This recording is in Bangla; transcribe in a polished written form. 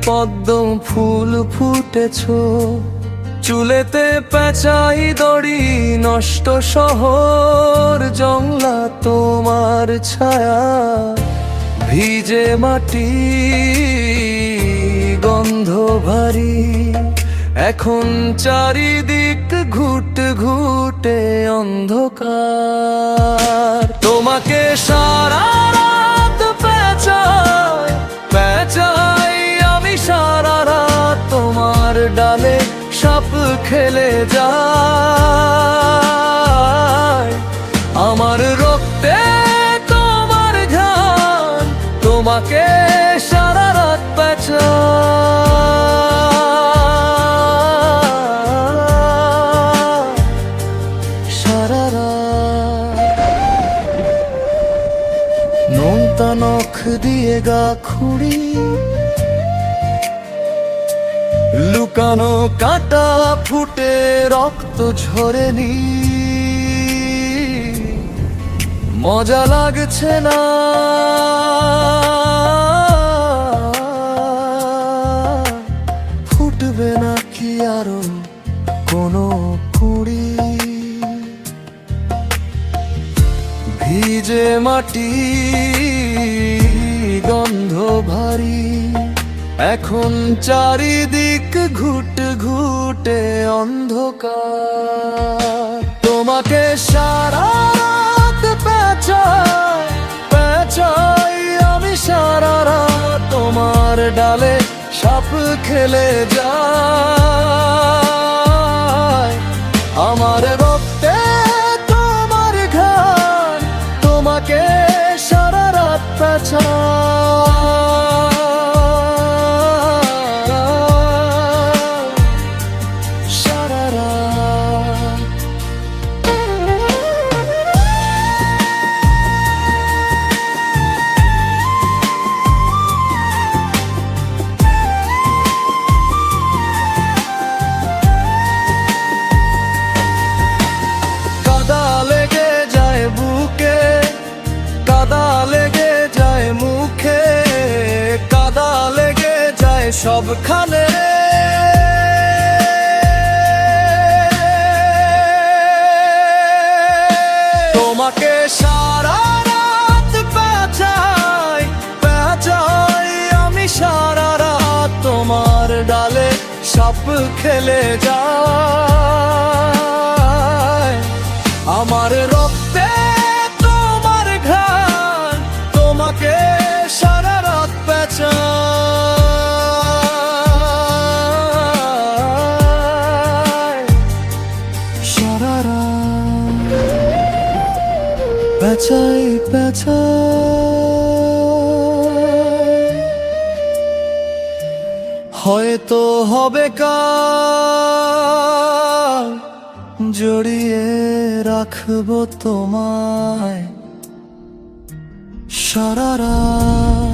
পদ্ম ফুল ফুটেছ, চুলেতে পেঁচাই দড়ি, নষ্ট শহর জংলা তোমার ছায়া। ভিজে মাটি গন্ধ ভারী, এখন চারিদিক ঘুট ঘুটে অন্ধকার। তোমাকে সারা রাত পেঁচাই পেঁচাই আমি, সারা রাত তোমার ডালে সাপ খেলে যায়। আমার রক্তে তোমার ঘ্রাণ, তোমাকে সারা রাত পেঁচাই, সারা রাত। নোনতা নখ দিয়ে গা খুঁড়ি, লুকানো কাঁটা ফুটে রক্ত ঝরে নি। মজা লাগছে না, ফুটবে না কি আরো কোনো কুড়ি? ভিজে মাটি গন্ধ ভারী, এখন চারিদিক ঘুট ঘুটে অন্ধকার। তোমাকে সারা রাত পেঁচাই পেঁচাই আমি, সারা রাত তোমার ডালে সাপ খেলে যায়। আমার রক্তে তোমার ঘ্রাণ, তোমাকে সারা রাত পেঁচাই, সারা রাত। কাদা লেগে যায় বুকে, কাদা লেগে যায় মুখে, কাদা লেগে যায় সবখানে। তোমাকে সারা রাত পেঁচাই পেঁচাই আমি, সারা রাত তোমার ডালে সাপ খেলে যায়। আমার রক্তে তোমার ঘ্রাণ, তোমাকে সারা রাত পেঁচাই, সারা রাত পেঁচাই পেঁচাই। হয়তো হবে কাল, জড়িয়ে রাখবো তোমায় সারা রাত।